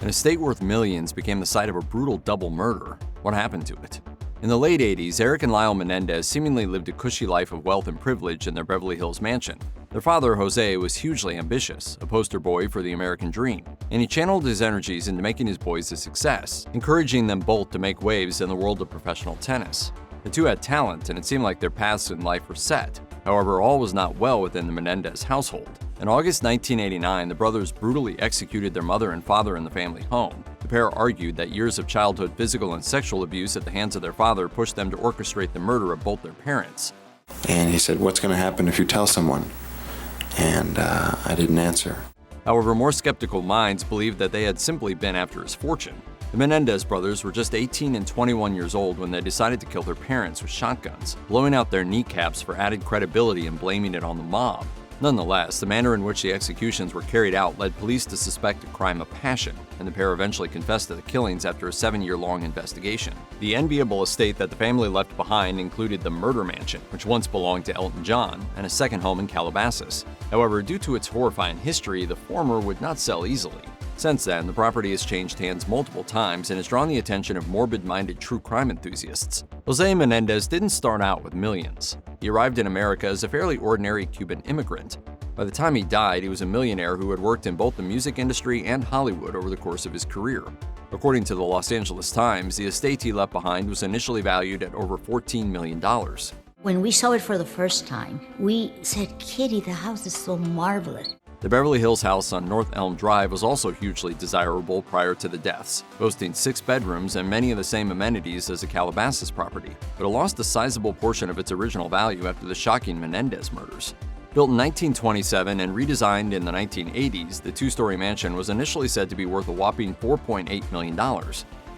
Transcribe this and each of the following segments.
An estate worth millions became the site of a brutal double murder. What happened to it? In the late 80s, Eric and Lyle Menendez seemingly lived a cushy life of wealth and privilege in their Beverly Hills mansion. Their father, Jose, was hugely ambitious, a poster boy for the American dream, and he channeled his energies into making his boys a success, encouraging them both to make waves in the world of professional tennis. The two had talent, and it seemed like their paths in life were set. However, all was not well within the Menendez household. In August 1989, the brothers brutally executed their mother and father in the family home. The pair argued that years of childhood physical and sexual abuse at the hands of their father pushed them to orchestrate the murder of both their parents. And he said, "What's going to happen if you tell someone?" And I didn't answer. However, more skeptical minds believed that they had simply been after his fortune. The Menendez brothers were just 18 and 21 years old when they decided to kill their parents with shotguns, blowing out their kneecaps for added credibility and blaming it on the mob. Nonetheless, the manner in which the executions were carried out led police to suspect a crime of passion, and the pair eventually confessed to the killings after a 7-year-long investigation. The enviable estate that the family left behind included the murder mansion, which once belonged to Elton John, and a second home in Calabasas. However, due to its horrifying history, the former would not sell easily. Since then, the property has changed hands multiple times and has drawn the attention of morbid-minded true crime enthusiasts. Jose Menendez didn't start out with millions. He arrived in America as a fairly ordinary Cuban immigrant. By the time he died, he was a millionaire who had worked in both the music industry and Hollywood over the course of his career. According to the Los Angeles Times, the estate he left behind was initially valued at over $14 million. When we saw it for the first time, we said, "Kitty, the house is so marvelous." The Beverly Hills house on North Elm Drive was also hugely desirable prior to the deaths, boasting 6 bedrooms and many of the same amenities as a Calabasas property, but it lost a sizable portion of its original value after the shocking Menendez murders. Built in 1927 and redesigned in the 1980s, the 2-story mansion was initially said to be worth a whopping $4.8 million.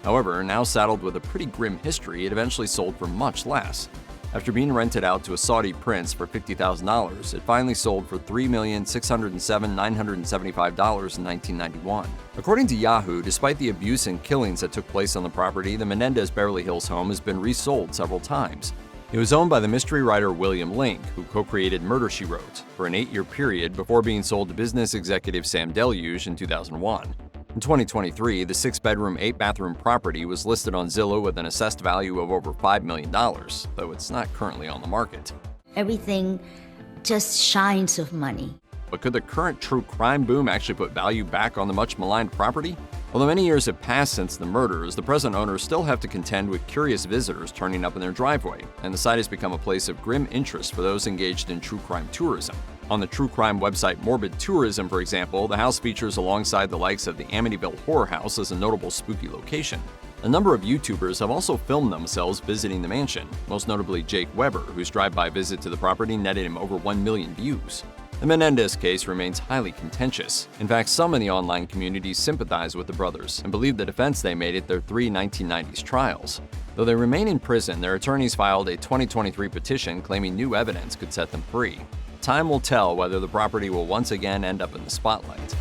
However, now saddled with a pretty grim history, it eventually sold for much less. After being rented out to a Saudi prince for $50,000, it finally sold for $3,607,975 in 1991. According to Yahoo, despite the abuse and killings that took place on the property, the Menendez Beverly Hills home has been resold several times. It was owned by the mystery writer William Link, who co-created Murder, She Wrote, for an 8-year period before being sold to business executive Sam Deluge in 2001. In 2023, the 6-bedroom, 8-bathroom property was listed on Zillow with an assessed value of over $5 million, though it's not currently on the market. Everything just shines of money. But could the current true crime boom actually put value back on the much-maligned property? Although many years have passed since the murders, the present owners still have to contend with curious visitors turning up in their driveway, and the site has become a place of grim interest for those engaged in true crime tourism. On the true crime website Morbid Tourism, for example, the house features alongside the likes of the Amityville Horror House as a notable spooky location. A number of YouTubers have also filmed themselves visiting the mansion, most notably Jake Weber, whose drive-by visit to the property netted him over 1 million views. The Menendez case remains highly contentious. In fact, some in the online community sympathize with the brothers and believe the defense they made at their 3 1990s trials. Though they remain in prison, their attorneys filed a 2023 petition claiming new evidence could set them free. Time will tell whether the property will once again end up in the spotlight.